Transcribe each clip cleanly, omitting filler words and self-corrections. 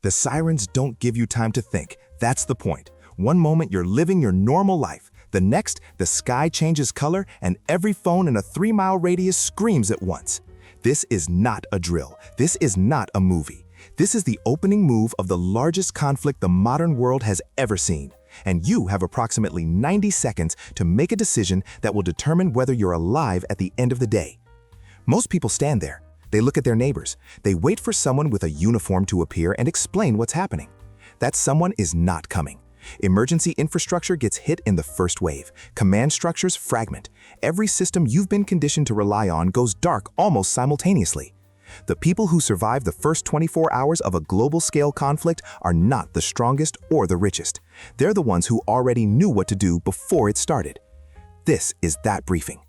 The sirens don't give you time to think. That's the point. One moment you're living your normal life. The next, the sky changes color and every phone in a 3-mile radius screams at once. This is not a drill. This is not a movie. This is the opening move of the largest conflict the modern world has ever seen. And you have approximately 90 seconds to make a decision that will determine whether you're alive at the end of the day. Most people stand there. They look at their neighbors. They wait for someone with a uniform to appear and explain what's happening. That someone is not coming. Emergency infrastructure gets hit in the first wave. Command structures fragment. Every system you've been conditioned to rely on goes dark almost simultaneously. The people who survive the first 24 hours of a global-scale conflict are not the strongest or the richest. They're the ones who already knew what to do before it started. This is that briefing.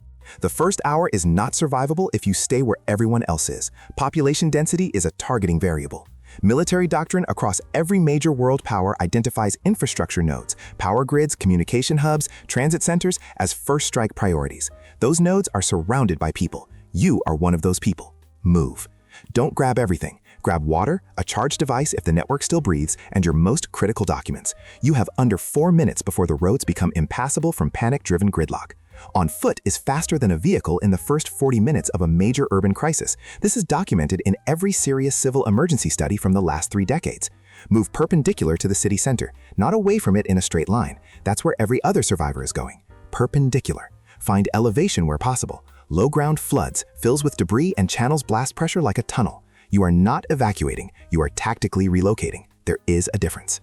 The first hour is not survivable if you stay where everyone else is. Population density is a targeting variable. Military doctrine across every major world power identifies infrastructure nodes, power grids, communication hubs, transit centers as first strike priorities. Those nodes are surrounded by people. You are one of those people. Move. Don't grab everything. Grab water, a charged device if the network still breathes, and your most critical documents. You have under 4 minutes before the roads become impassable from panic-driven gridlock. On foot is faster than a vehicle in the first 40 minutes of a major urban crisis. This is documented in every serious civil emergency study from the last 3 decades. Move perpendicular to the city center, not away from it in a straight line. That's where every other survivor is going. Perpendicular. Find elevation where possible. Low ground floods, fills with debris and channels blast pressure like a tunnel. You are not evacuating, you are tactically relocating. There is a difference.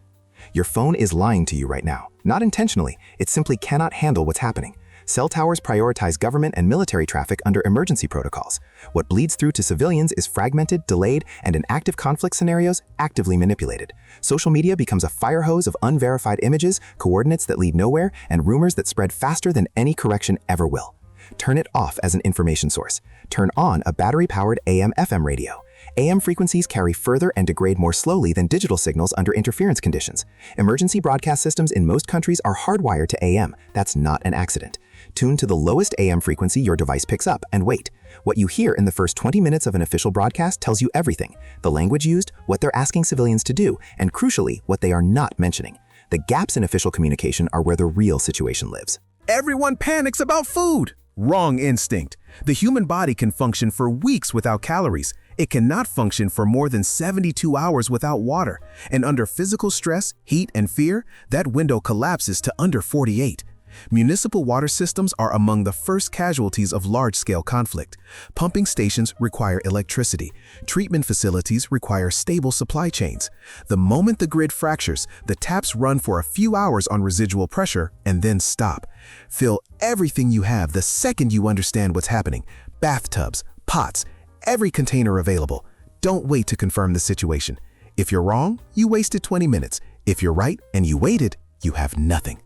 Your phone is lying to you right now. Not intentionally, it simply cannot handle what's happening. Cell towers prioritize government and military traffic under emergency protocols. What bleeds through to civilians is fragmented, delayed, and in active conflict scenarios, actively manipulated. Social media becomes a fire hose of unverified images, coordinates that lead nowhere, and rumors that spread faster than any correction ever will. Turn it off as an information source. Turn on a battery-powered AM/FM radio. AM frequencies carry further and degrade more slowly than digital signals under interference conditions. Emergency broadcast systems in most countries are hardwired to AM. That's not an accident. Tune to the lowest AM frequency your device picks up and wait. What you hear in the first 20 minutes of an official broadcast tells you everything: the language used, what they're asking civilians to do, and crucially, what they are not mentioning. The gaps in official communication are where the real situation lives. Everyone panics about food. Wrong instinct. The human body can function for weeks without calories. It cannot function for more than 72 hours without water. And under physical stress, heat, and fear, that window collapses to under 48. Municipal water systems are among the first casualties of large-scale conflict. Pumping stations require electricity. Treatment facilities require stable supply chains. The moment the grid fractures, the taps run for a few hours on residual pressure and then stop. Fill everything you have the second you understand what's happening. Bathtubs, pots, every container available. Don't wait to confirm the situation. If you're wrong, you wasted 20 minutes. If you're right and you waited, you have nothing.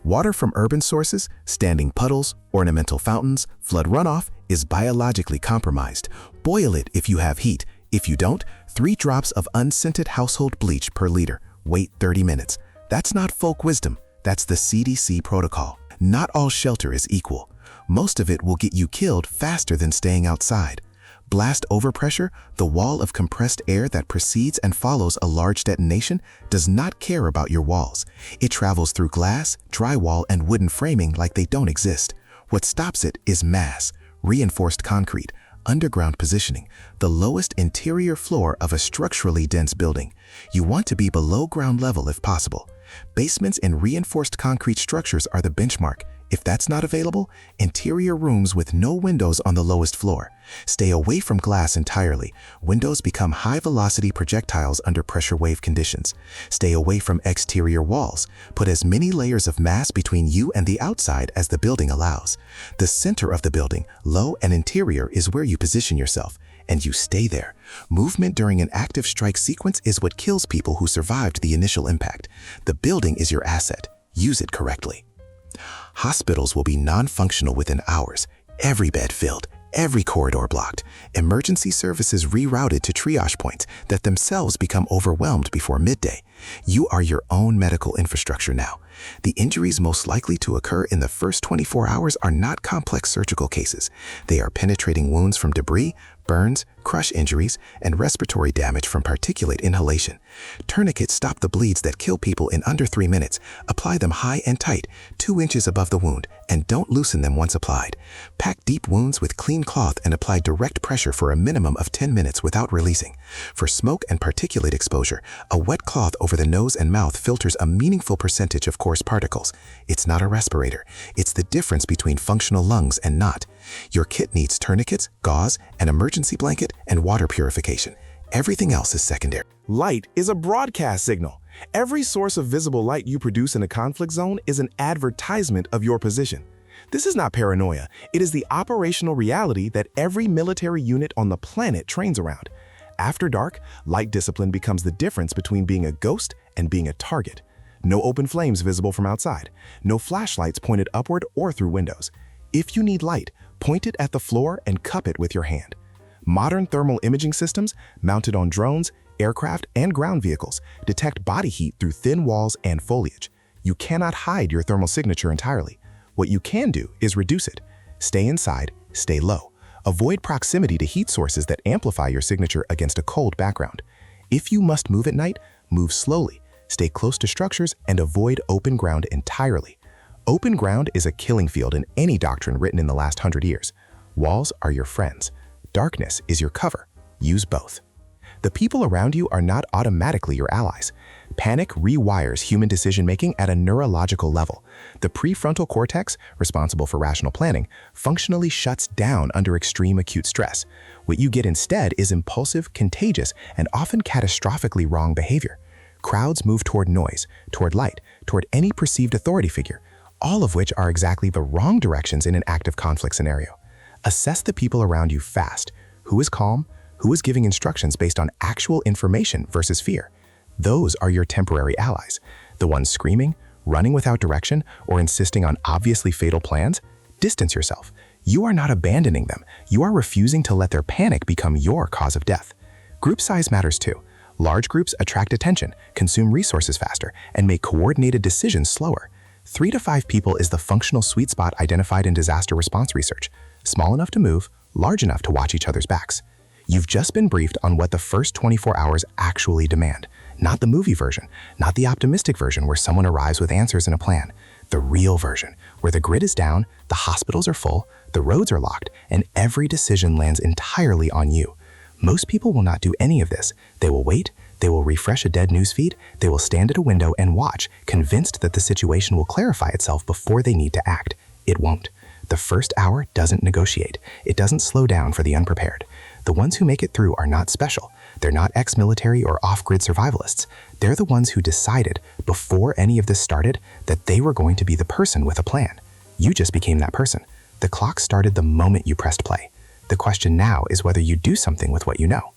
Water from urban sources, standing puddles, ornamental fountains, flood runoff is biologically compromised. Boil it if you have heat. If you don't, 3 drops of unscented household bleach per liter. Wait 30 minutes. That's not folk wisdom. That's the CDC protocol. Not all shelter is equal. Most of it will get you killed faster than staying outside. Blast overpressure, the wall of compressed air that precedes and follows a large detonation, does not care about your walls. It travels through glass, drywall, and wooden framing like they don't exist. What stops it is mass, reinforced concrete, underground positioning, the lowest interior floor of a structurally dense building. You want to be below ground level if possible. Basements in reinforced concrete structures are the benchmark. If that's not available, interior rooms with no windows on the lowest floor. Stay away from glass entirely. Windows become high-velocity projectiles under pressure wave conditions. Stay away from exterior walls. Put as many layers of mass between you and the outside as the building allows. The center of the building, low and interior, is where you position yourself, and you stay there. Movement during an active strike sequence is what kills people who survived the initial impact. The building is your asset. Use it correctly. Hospitals will be non-functional within hours, every bed filled, every corridor blocked, emergency services rerouted to triage points that themselves become overwhelmed before midday. You are your own medical infrastructure now. The injuries most likely to occur in the first 24 hours are not complex surgical cases. They are penetrating wounds from debris, burns, crush injuries, and respiratory damage from particulate inhalation. Tourniquets stop the bleeds that kill people in under 3 minutes. Apply them high and tight, 2 inches above the wound, and don't loosen them once applied. Pack deep wounds with clean cloth and apply direct pressure for a minimum of 10 minutes without releasing. For smoke and particulate exposure, a wet cloth over the nose and mouth filters a meaningful percentage of coarse particles. It's not a respirator. It's the difference between functional lungs and not. Your kit needs tourniquets, gauze, an emergency blanket, and water purification. Everything else is secondary. Light is a broadcast signal. Every source of visible light you produce in a conflict zone is an advertisement of your position. This is not paranoia. It is the operational reality that every military unit on the planet trains around. After dark, light discipline becomes the difference between being a ghost and being a target. No open flames visible from outside. No flashlights pointed upward or through windows. If you need light, point it at the floor and cup it with your hand. Modern thermal imaging systems, mounted on drones, aircraft, and ground vehicles, detect body heat through thin walls and foliage. You cannot hide your thermal signature entirely. What you can do is reduce it. Stay inside, stay low. Avoid proximity to heat sources that amplify your signature against a cold background. If you must move at night, move slowly. Stay close to structures and avoid open ground entirely. Open ground is a killing field in any doctrine written in the last 100 years. Walls are your friends. Darkness is your cover. Use both. The people around you are not automatically your allies. Panic rewires human decision-making at a neurological level. The prefrontal cortex, responsible for rational planning, functionally shuts down under extreme acute stress. What you get instead is impulsive, contagious, and often catastrophically wrong behavior. Crowds move toward noise, toward light, toward any perceived authority figure, all of which are exactly the wrong directions in an active conflict scenario. Assess the people around you fast. Who is calm? Who is giving instructions based on actual information versus fear? Those are your temporary allies. The ones screaming, running without direction, or insisting on obviously fatal plans? Distance yourself. You are not abandoning them. You are refusing to let their panic become your cause of death. Group size matters too. Large groups attract attention, consume resources faster, and make coordinated decisions slower. 3 to 5 people is the functional sweet spot identified in disaster response research. Small enough to move, large enough to watch each other's backs. You've just been briefed on what the first 24 hours actually demand. Not the movie version, not the optimistic version where someone arrives with answers and a plan. The real version, where the grid is down, the hospitals are full, the roads are locked, and every decision lands entirely on you. Most people will not do any of this. They will wait, they will refresh a dead newsfeed, they will stand at a window and watch, convinced that the situation will clarify itself before they need to act. It won't. The first hour doesn't negotiate. It doesn't slow down for the unprepared. The ones who make it through are not special. They're not ex-military or off-grid survivalists. They're the ones who decided, before any of this started, that they were going to be the person with a plan. You just became that person. The clock started the moment you pressed play. The question now is whether you do something with what you know.